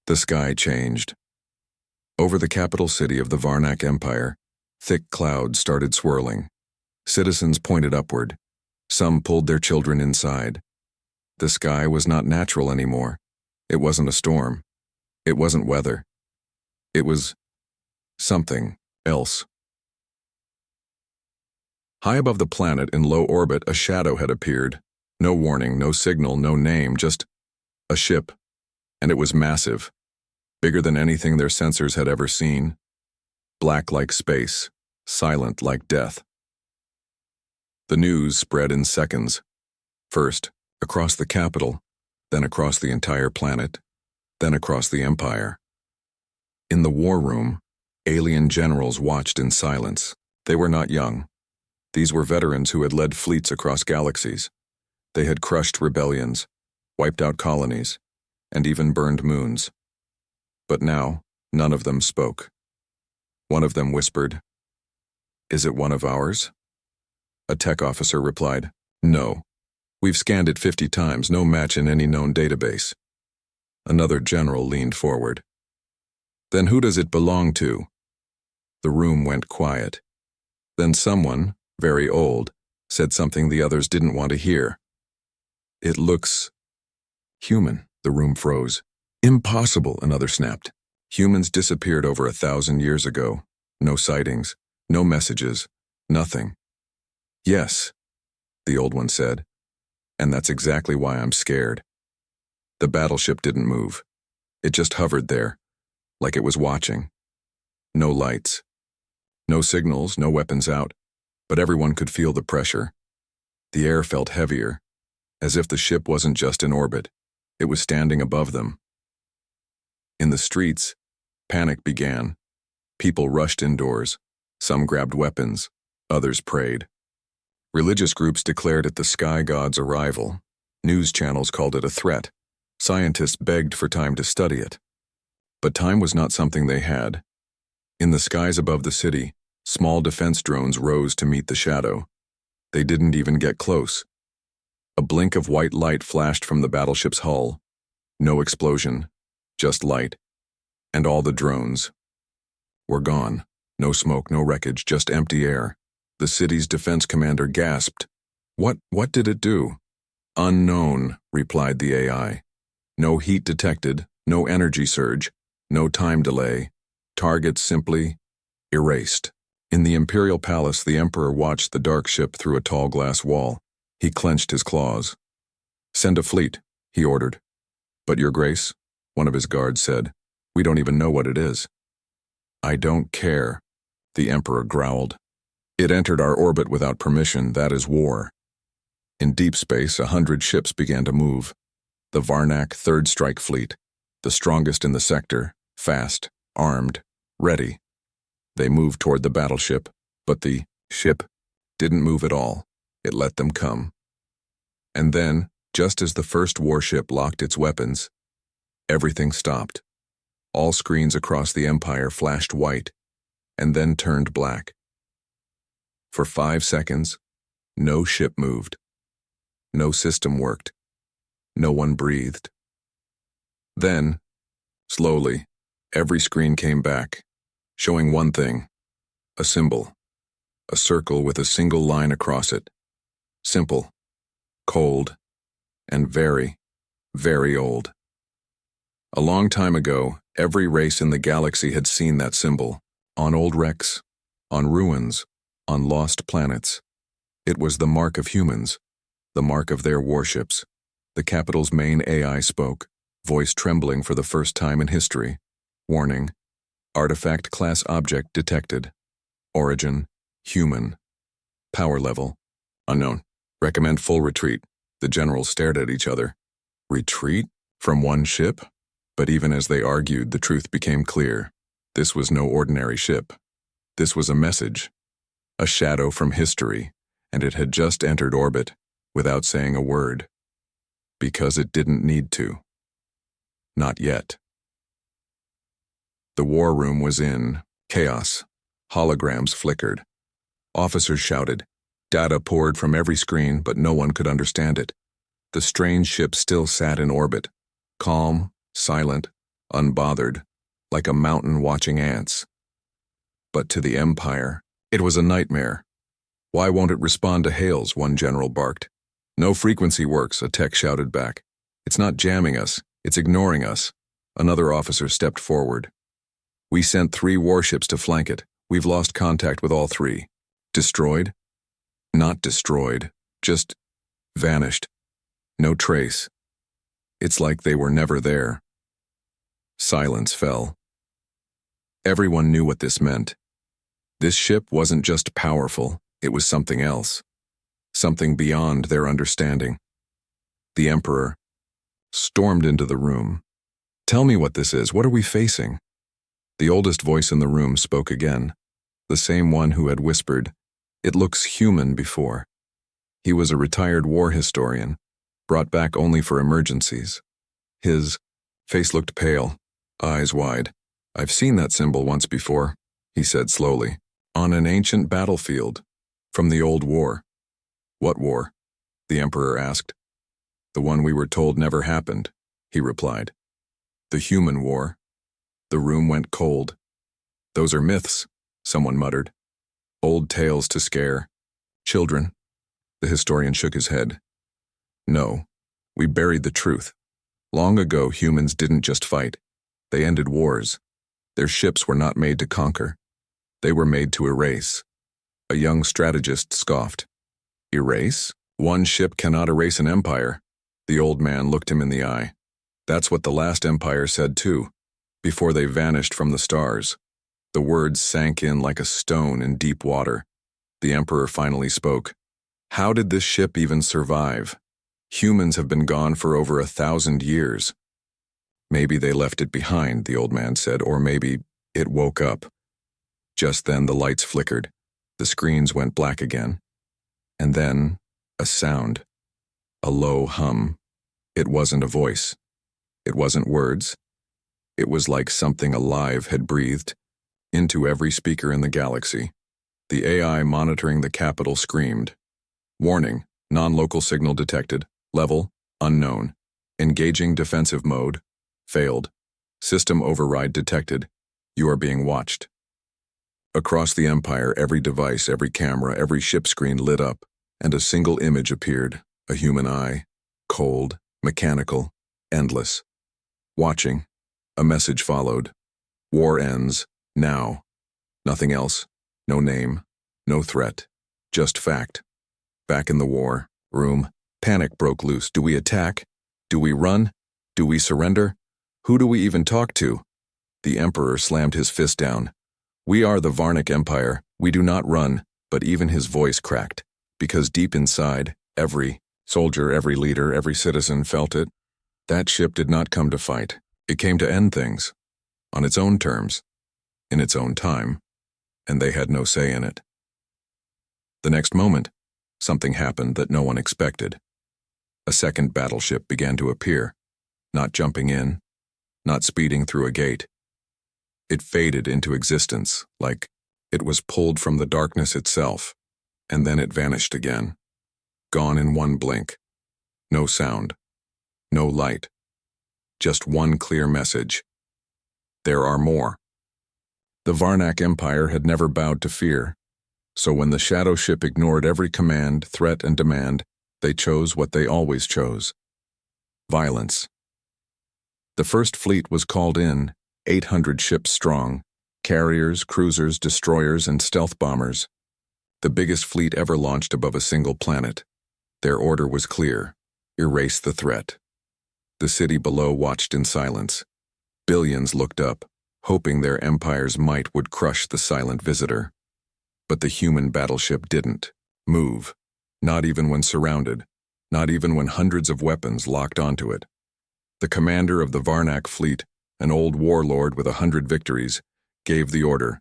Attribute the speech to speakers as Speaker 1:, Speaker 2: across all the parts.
Speaker 1: The sky changed. Over the capital city of the Varnak Empire, thick clouds started swirling. Citizens pointed upward. Some pulled their children inside. The sky was not natural anymore. It wasn't a storm. It wasn't weather. It was something else. High above the planet in low orbit, a shadow had appeared. No warning, no signal, no name, just a ship. And it was massive, bigger than anything their sensors had ever seen. Black like space, silent like death. The news spread in seconds. First, across the capital, then across the entire planet, then across the empire. In the war room, alien generals watched in silence. They were not young. These were veterans who had led fleets across galaxies. They had crushed rebellions, wiped out colonies, and even burned moons. But now, none of them spoke. One of them whispered, "Is it one of ours?" A tech officer replied, "No. We've scanned it 50 times, no match in any known database." Another general leaned forward. "Then who does it belong to?" The room went quiet. Then someone, very old, said something the others didn't want to hear. "It looks human." The room froze. "Impossible," another snapped. "Humans disappeared over 1,000 years ago. No sightings, no messages, nothing." "Yes," the old one said, "and that's exactly why I'm scared." The battleship didn't move. It just hovered there, like it was watching. No lights, no signals, no weapons out, but everyone could feel the pressure. The air felt heavier, as if the ship wasn't just in orbit, it was standing above them. In the streets, panic began. People rushed indoors. Some grabbed weapons, others prayed. Religious groups declared it the sky god's arrival. News channels called it a threat. Scientists begged for time to study it. But time was not something they had. In the skies above the city, small defense drones rose to meet the shadow. They didn't even get close. A blink of white light flashed from the battleship's hull. No explosion, just light. And all the drones were gone. No smoke, no wreckage, just empty air. The city's defense commander gasped. What did it do?" "Unknown," replied the AI. "No heat detected, no energy surge, no time delay. Target simply erased." In the Imperial Palace, the Emperor watched the dark ship through a tall glass wall. He clenched his claws. "Send a fleet," he ordered. "But, Your Grace," one of his guards said, "we don't even know what it is." "I don't care," the Emperor growled. "It entered our orbit without permission. That is war." In deep space, 100 ships began to move. The Varnak Third Strike Fleet, the strongest in the sector, fast, armed, ready. They moved toward the battleship, but the ship didn't move at all. It let them come. And then, just as the first warship locked its weapons, everything stopped. All screens across the Empire flashed white, and then turned black. For 5 seconds, no ship moved. No system worked. No one breathed. Then, slowly, every screen came back, showing one thing, a symbol, a circle with a single line across it. Simple, cold, and very, very old. A long time ago, every race in the galaxy had seen that symbol, on old wrecks, on ruins, on lost planets. It was the mark of humans, the mark of their warships. The capital's main AI spoke, voice trembling for the first time in history. Warning: artifact class object detected. Origin: human. Power level: unknown. Recommend full retreat. The generals stared at each other. Retreat? From one ship? But even as they argued, the truth became clear. This was no ordinary ship. This was a message. A shadow from history, and it had just entered orbit, without saying a word. Because it didn't need to. Not yet. The war room was in chaos. Holograms flickered. Officers shouted. Data poured from every screen, but no one could understand it. The strange ship still sat in orbit, calm, silent, unbothered, like a mountain watching ants. But to the Empire, it was a nightmare. "Why won't it respond to hails?" one general barked. "No frequency works," a tech shouted back. "It's not jamming us, it's ignoring us." Another officer stepped forward. "We sent 3 warships to flank it. We've lost contact with all 3. Destroyed? Not destroyed, just vanished. No trace. It's like they were never there." Silence fell. Everyone knew what this meant. This ship wasn't just powerful, it was something else. Something beyond their understanding. The Emperor stormed into the room. "Tell me what this is. What are we facing?" The oldest voice in the room spoke again, the same one who had whispered, "It looks human," before. He was a retired war historian, brought back only for emergencies. His face looked pale, eyes wide. "I've seen that symbol once before," he said slowly, "on an ancient battlefield, from the old war." "What war?" the Emperor asked. "The one we were told never happened," he replied. "The human war." The room went cold. "Those are myths," someone muttered. "Old tales to scare children." The historian shook his head. "No, we buried the truth. Long ago, humans didn't just fight. They ended wars. Their ships were not made to conquer. They were made to erase." A young strategist scoffed. "Erase? One ship cannot erase an empire." The old man looked him in the eye. "That's what the last empire said too, before they vanished from the stars." The words sank in like a stone in deep water. The Emperor finally spoke. "How did this ship even survive? Humans have been gone for over 1,000 years." "Maybe they left it behind," the old man said, "or maybe it woke up." Just then the lights flickered. The screens went black again. And then a sound. A low hum. It wasn't a voice. It wasn't words. It was like something alive had breathed into every speaker in the galaxy. The AI monitoring the capital screamed. "Warning, non-local signal detected. Level, unknown. Engaging defensive mode. Failed. System override detected. You are being watched." Across the Empire, every device, every camera, every ship screen lit up, and a single image appeared, a human eye, cold, mechanical, endless. "Watching." A message followed. "War ends, now." Nothing else. No name. No threat. Just fact. Back in the war room, panic broke loose. Do we attack? Do we run? Do we surrender? Who do we even talk to? The Emperor slammed his fist down. "We are the Varnic Empire. We do not run," but even his voice cracked, because deep inside, every soldier, every leader, every citizen felt it. That ship did not come to fight. It came to end things. On its own terms. In its own time. And they had no say in it. The next moment, something happened that no one expected. A second battleship began to appear, not jumping in, not speeding through a gate. It faded into existence, like it was pulled from the darkness itself, and then it vanished again. Gone in one blink. No sound. No light. Just one clear message. There are more. The Varnac Empire had never bowed to fear, so when the shadow ship ignored every command, threat, and demand, they chose what they always chose. Violence. The first fleet was called in, 800 ships strong, carriers, cruisers, destroyers, and stealth bombers. The biggest fleet ever launched above a single planet. Their order was clear: erase the threat. The city below watched in silence. Billions looked up, hoping their empire's might would crush the silent visitor. But the human battleship didn't move, not even when surrounded, not even when hundreds of weapons locked onto it. The commander of the Varnac fleet, an old warlord with 100 victories, gave the order.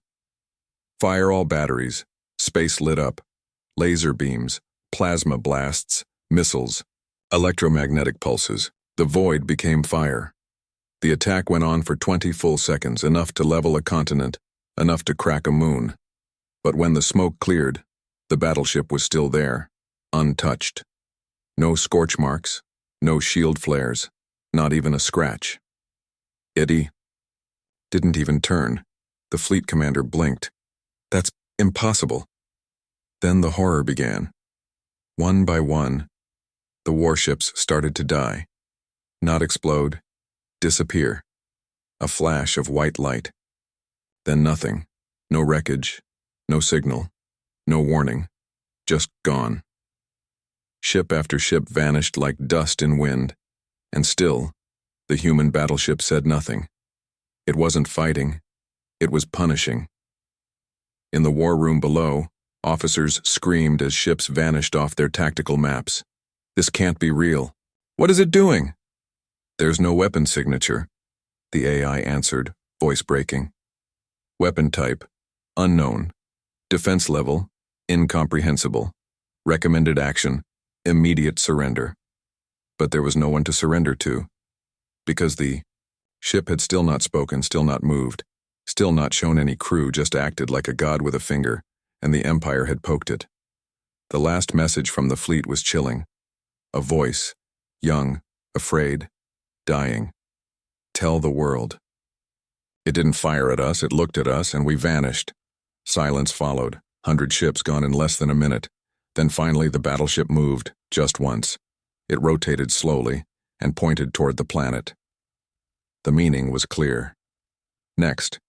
Speaker 1: Fire all batteries. Space lit up. Laser beams, plasma blasts, missiles, electromagnetic pulses. The void became fire. The attack went on for 20 full seconds, enough to level a continent, enough to crack a moon. But when the smoke cleared, the battleship was still there, untouched. No scorch marks, no shield flares, not even a scratch. "Eddie," Didn't even turn. The fleet commander blinked. That's impossible. Then the horror began. One by one, the warships started to die. Not explode, disappear. A flash of white light. Then nothing. No wreckage, no signal, no warning. Just gone. Ship after ship vanished like dust in wind, and still, the human battleship said nothing. It wasn't fighting, it was punishing. In the war room below, officers screamed as ships vanished off their tactical maps. This can't be real. What is it doing? There's no weapon signature, the AI answered, voice breaking. Weapon type, unknown. Defense level, incomprehensible. Recommended action, immediate surrender. But there was no one to surrender to, because the ship had still not spoken, still not moved, still not shown any crew, just acted like a god with a finger, and the Empire had poked it. The last message from the fleet was chilling. A voice, young, afraid, dying. Tell the world. It didn't fire at us, it looked at us, and we vanished. Silence followed, 100 ships gone in less than a minute. Then finally the battleship moved, just once. It rotated slowly and pointed toward the planet. The meaning was clear. Next,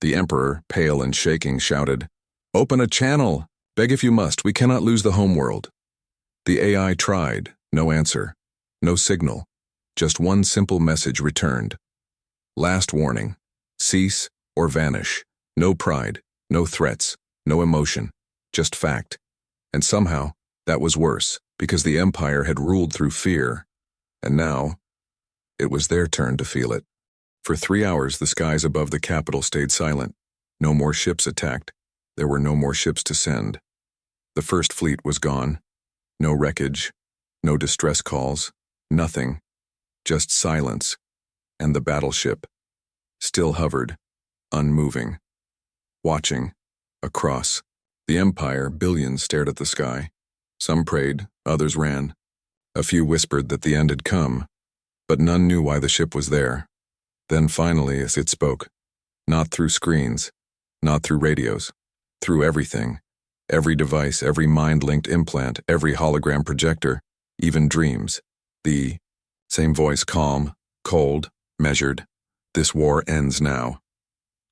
Speaker 1: the Emperor, pale and shaking, shouted, "Open a channel! Beg if you must, we cannot lose the homeworld." The AI tried, no answer, no signal. Just one simple message returned. Last warning, cease or vanish. No pride, no threats, no emotion, just fact. And somehow, that was worse, because the Empire had ruled through fear. And now, it was their turn to feel it. For 3 hours, the skies above the capital stayed silent. No more ships attacked. There were no more ships to send. The first fleet was gone. No wreckage, no distress calls, nothing. Just silence. And the battleship still hovered, unmoving. Watching, across. The Empire, billions stared at the sky. Some prayed, others ran. A few whispered that the end had come, but none knew why the ship was there. Then finally, as it spoke, not through screens, not through radios, through everything, every device, every mind-linked implant, every hologram projector, even dreams. The same voice, calm, cold, measured. This war ends now.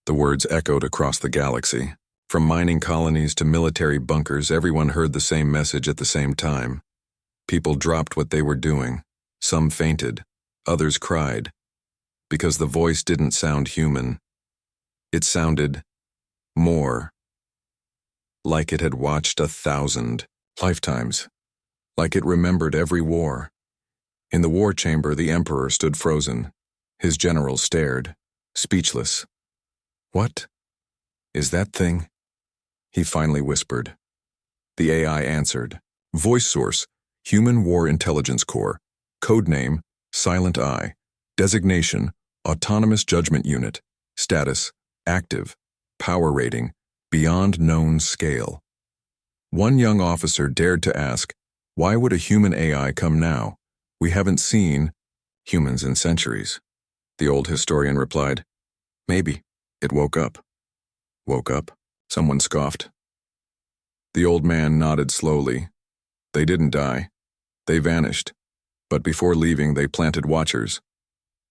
Speaker 1: The words echoed across the galaxy. From mining colonies to military bunkers, everyone heard the same message at the same time. People dropped what they were doing. Some fainted, others cried. Because the voice didn't sound human. It sounded more. Like it had watched 1,000 lifetimes. Like it remembered every war. In the war chamber, the Emperor stood frozen. His generals stared, speechless. "What is that thing?" He finally whispered. The AI answered. Voice source, Human War Intelligence Corps. Codename, Silent Eye. Designation, Autonomous Judgment Unit. Status, active. Power rating, beyond known scale. One young officer dared to ask, why would a human AI come now? We haven't seen humans in centuries. The old historian replied, maybe it woke up. Woke up? Someone scoffed. The old man nodded slowly. They didn't die. They vanished. But before leaving, they planted watchers.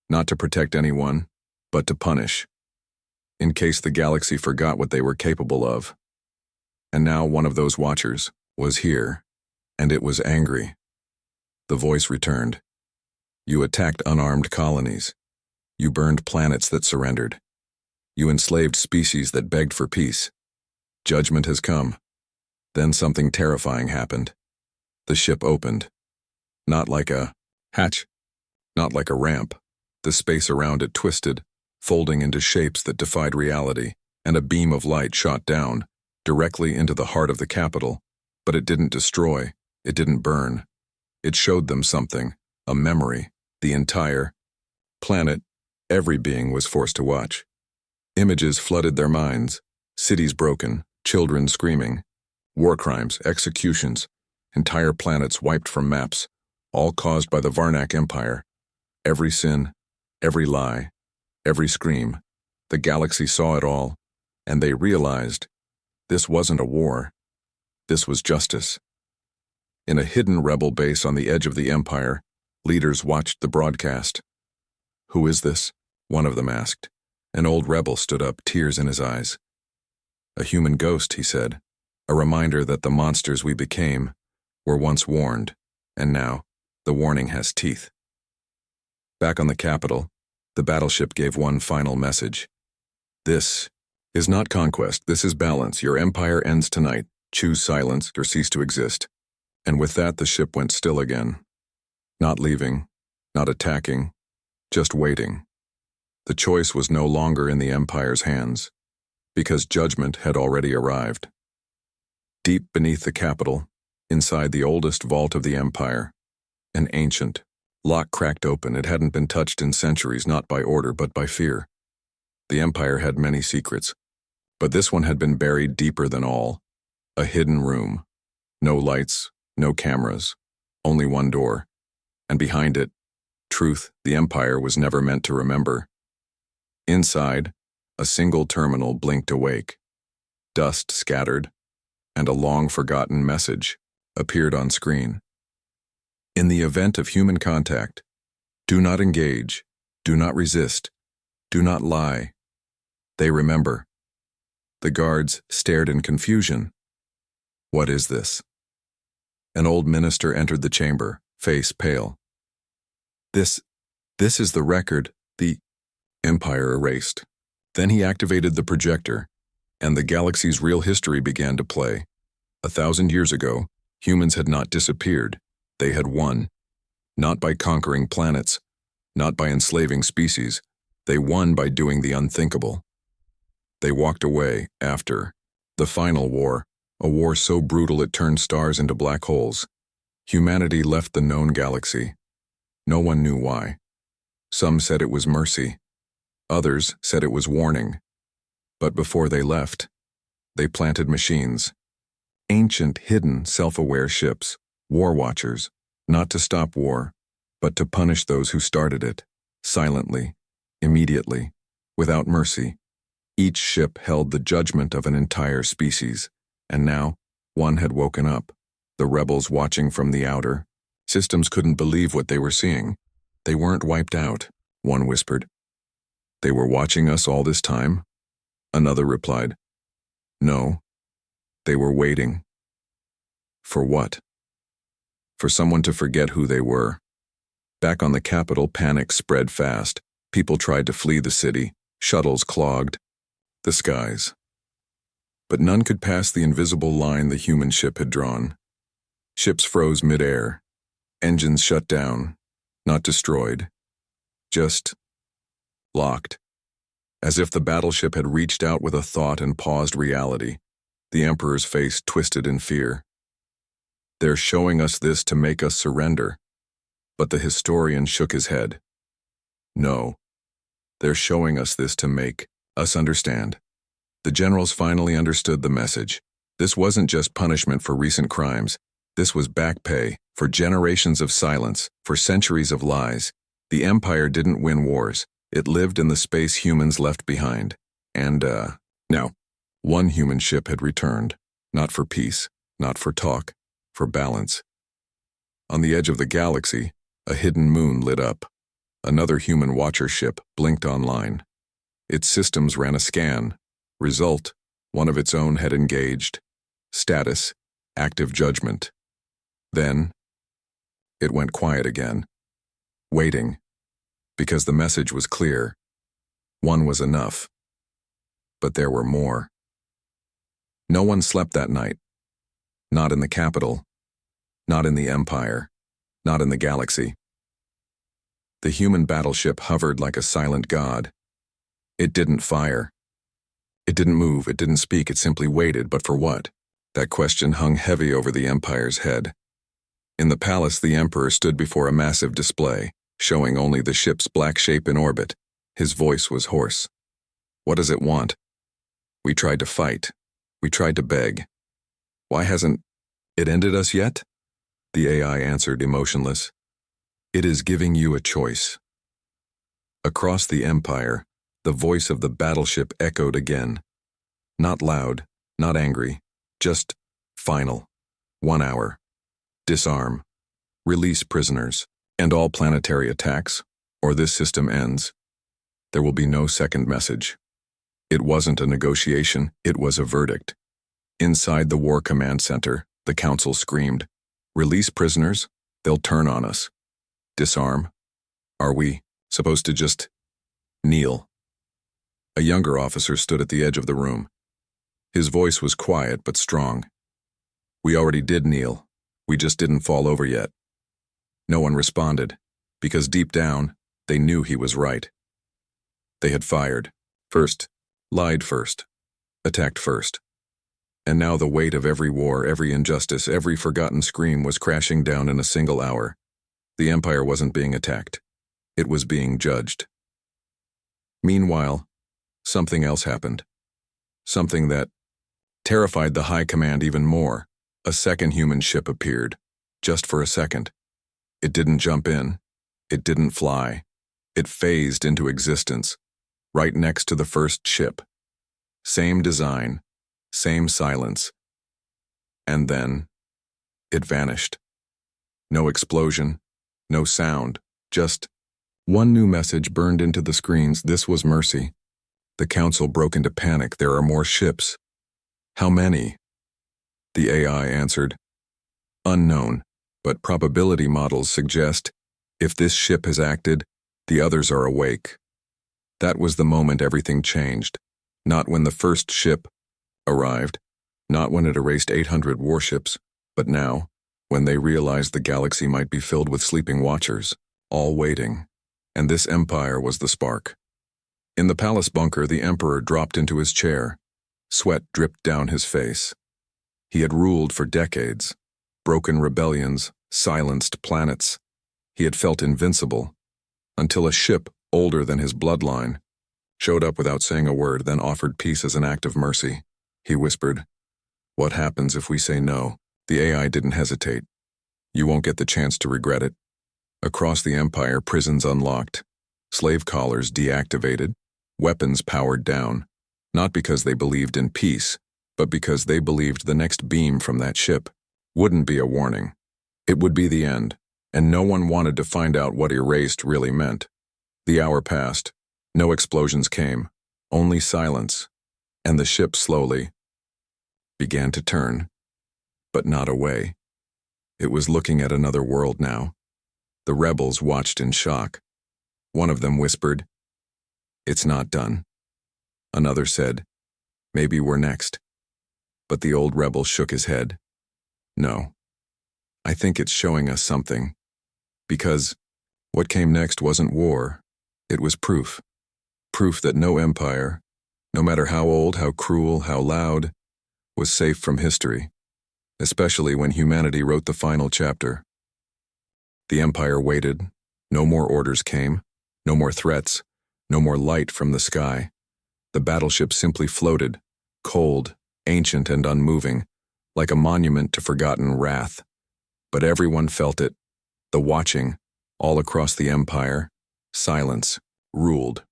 Speaker 1: Not to protect anyone, but to punish. In case the galaxy forgot what they were capable of. And now one of those watchers was here, and it was angry. The voice returned. You attacked unarmed colonies. You burned planets that surrendered. You enslaved species that begged for peace. Judgment has come. Then something terrifying happened. The ship opened. Not like a hatch, not like a ramp. The space around it twisted, folding into shapes that defied reality, and a beam of light shot down, directly into the heart of the capital. But it didn't destroy, it didn't burn. It showed them something, a memory, the entire planet. Every being was forced to watch. Images flooded their minds, cities broken, children screaming, war crimes, executions, entire planets wiped from maps, all caused by the Varnak Empire. Every sin, every lie, every scream, The galaxy saw it all, and they realized this wasn't a war. This was justice. In a hidden rebel base on the edge of the Empire, leaders watched the broadcast. "Who is this?" one of them asked. An old rebel stood up, tears in his eyes. "A human ghost," he said, "a reminder that the monsters we became were once warned, and now the warning has teeth." Back on the capital, the battleship gave one final message. "This is not conquest, this is balance. Your empire ends tonight. Choose silence or cease to exist." And with that, the ship went still again. Not leaving, not attacking, just waiting. The choice was no longer in the Empire's hands, because judgment had already arrived. Deep beneath the capital, inside the oldest vault of the Empire, an ancient lock cracked open. It hadn't been touched in centuries, not by order but by fear. The Empire had many secrets, but this one had been buried deeper than all. A hidden room. No lights, no cameras, only one door. And behind it, truth the Empire was never meant to remember. Inside, a single terminal blinked awake. Dust scattered, and a long-forgotten message appeared on screen. In the event of human contact, do not engage, do not resist, do not lie. They remember. The guards stared in confusion. What is this? An old minister entered the chamber, face pale. This is the record the Empire erased. Then he activated the projector, and the galaxy's real history began to play. 1,000 years ago, humans had not disappeared. They had won. Not by conquering planets, not by enslaving species. They won by doing the unthinkable. They walked away after the final war, a war so brutal it turned stars into black holes. Humanity left the known galaxy. No one knew why. Some said it was mercy. Others said it was warning. But before they left, they planted machines. Ancient, hidden, self-aware ships, war watchers, not to stop war, but to punish those who started it, silently, immediately, without mercy. Each ship held the judgment of an entire species, and now one had woken up. The rebels watching from the outer systems couldn't believe what they were seeing. They weren't wiped out, one whispered. They were watching us all this time? Another replied. No, they were waiting. For what? For someone to forget who they were. Back on the capital, panic spread fast. People tried to flee the city. Shuttles clogged the skies. But none could pass the invisible line the human ship had drawn. Ships froze mid-air. Engines shut down, not destroyed, just locked. As if the battleship had reached out with a thought and paused reality. The Emperor's face twisted in fear. They're showing us this to make us surrender. But the historian shook his head. No, they're showing us this to make us understand. The generals finally understood the message. This wasn't just punishment for recent crimes. This was back pay for generations of silence, for centuries of lies. The Empire didn't win wars. It lived in the space humans left behind. And, now, one human ship had returned. Not for peace, not for talk, for balance. On the edge of the galaxy, a hidden moon lit up. Another human watcher ship blinked online. Its systems ran a scan. Result, one of its own had engaged. Status, active judgment. Then, it went quiet again. Waiting. Because the message was clear. One was enough. But there were more. No one slept that night. Not in the capital. Not in the Empire. Not in the galaxy. The human battleship hovered like a silent god. It didn't fire. It didn't move, it didn't speak, it simply waited, but for what? That question hung heavy over the Empire's head. In the palace, the Emperor stood before a massive display, showing only the ship's black shape in orbit. His voice was hoarse. What does it want? We tried to fight. We tried to beg. Why hasn't it ended us yet? The AI answered, emotionless. It is giving you a choice. Across the Empire, The voice of the battleship echoed again. Not loud, not angry, just final. 1 hour. Disarm. Release prisoners. And all planetary attacks, or this system ends. There will be no second message. It wasn't a negotiation, it was a verdict. Inside the War Command Center, the Council screamed, "Release prisoners, they'll turn on us. Disarm. Are we supposed to just kneel?" A younger officer stood at the edge of the room. His voice was quiet but strong. "We already did kneel. We just didn't fall over yet." No one responded, because deep down, they knew he was right. They had fired first, lied first, attacked first. And now the weight of every war, every injustice, every forgotten scream was crashing down in a single hour. The Empire wasn't being attacked. It was being judged. Meanwhile, something else happened. Something that terrified the High Command even more. A second human ship appeared, just for a second. It didn't jump in. It didn't fly. It phased into existence, right next to the first ship. Same design, same silence. And then, it vanished. No explosion, no sound, just one new message burned into the screens. This was mercy. The Council broke into panic. There are more ships. How many? The AI answered, "Unknown, but probability models suggest if this ship has acted, the others are awake." That was the moment everything changed. Not when the first ship arrived, not when it erased 800 warships, but now, when they realized the galaxy might be filled with sleeping watchers, all waiting. And this empire was the spark. In the palace bunker, the Emperor dropped into his chair. Sweat dripped down his face. He had ruled for decades, broken rebellions, silenced planets. He had felt invincible, until a ship older than his bloodline showed up without saying a word, then offered peace as an act of mercy. He whispered, "What happens if we say no?" The AI didn't hesitate. "You won't get the chance to regret it." Across the Empire, prisons unlocked, slave collars deactivated, weapons powered down, not because they believed in peace, but because they believed the next beam from that ship wouldn't be a warning. It would be the end, and no one wanted to find out what erased really meant. The hour passed. No explosions came, only silence, and the ship slowly began to turn, but not away. It was looking at another world now. The rebels watched in shock. One of them whispered, "It's not done." Another said, "Maybe we're next." But the old rebel shook his head. "No. I think it's showing us something. Because what came next wasn't war. It was proof. Proof that no empire, no matter how old, how cruel, how loud, was safe from history, especially when humanity wrote the final chapter. The Empire waited. No more orders came, no more threats, no more light from the sky. The battleship simply floated, cold, ancient and unmoving, like a monument to forgotten wrath. But everyone felt it. The watching, all across the Empire, silence, ruled.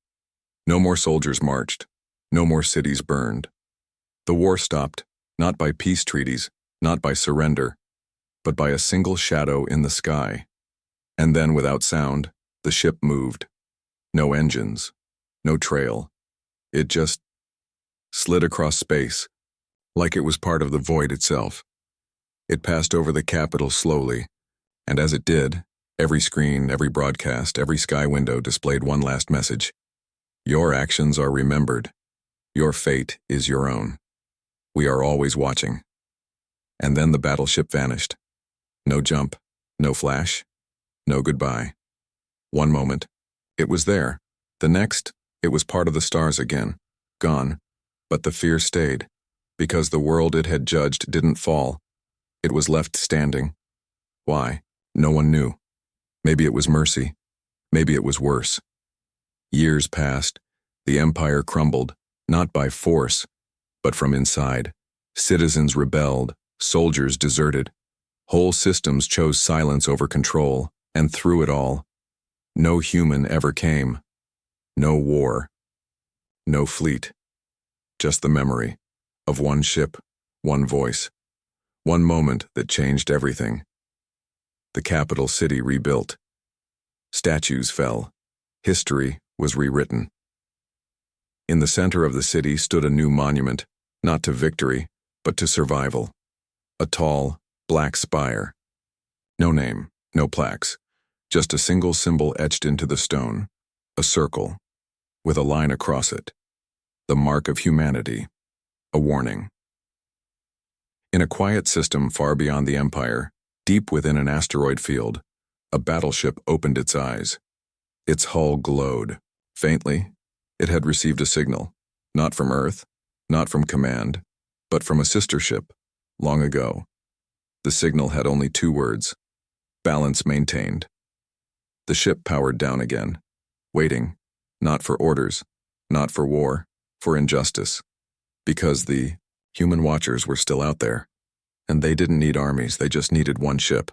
Speaker 1: No more soldiers marched, no more cities burned. The war stopped, not by peace treaties, not by surrender, but by a single shadow in the sky. And then, without sound, the ship moved. No engines, no trail. It just slid across space, like it was part of the void itself. It passed over the capital slowly, and as it did, every screen, every broadcast, every sky window displayed one last message. Your actions are remembered. Your fate is your own. We are always watching. And then the battleship vanished. No jump, no flash, no goodbye. One moment, it was there. The next, it was part of the stars again, gone. But the fear stayed, because the world it had judged didn't fall. It was left standing. Why? No one knew. Maybe it was mercy. Maybe it was worse. Years passed. The Empire crumbled, not by force, but from inside. Citizens rebelled, soldiers deserted. Whole systems chose silence over control, and through it all, no human ever came. No war. No fleet. Just the memory of one ship, one voice, one moment that changed everything. The capital city rebuilt. Statues fell. History was rewritten. In the center of the city stood a new monument, not to victory, but to survival. A tall, black spire. No name, no plaques, just a single symbol etched into the stone, a circle, with a line across it. The mark of humanity, a warning. In a quiet system far beyond the Empire, deep within an asteroid field, a battleship opened its eyes. Its hull glowed. Faintly, it had received a signal, not from Earth, not from command, but from a sister ship, long ago. The signal had only 2 words: balance maintained. The ship powered down again, waiting, not for orders, not for war, for injustice, because the human watchers were still out there, and they didn't need armies, they just needed one ship.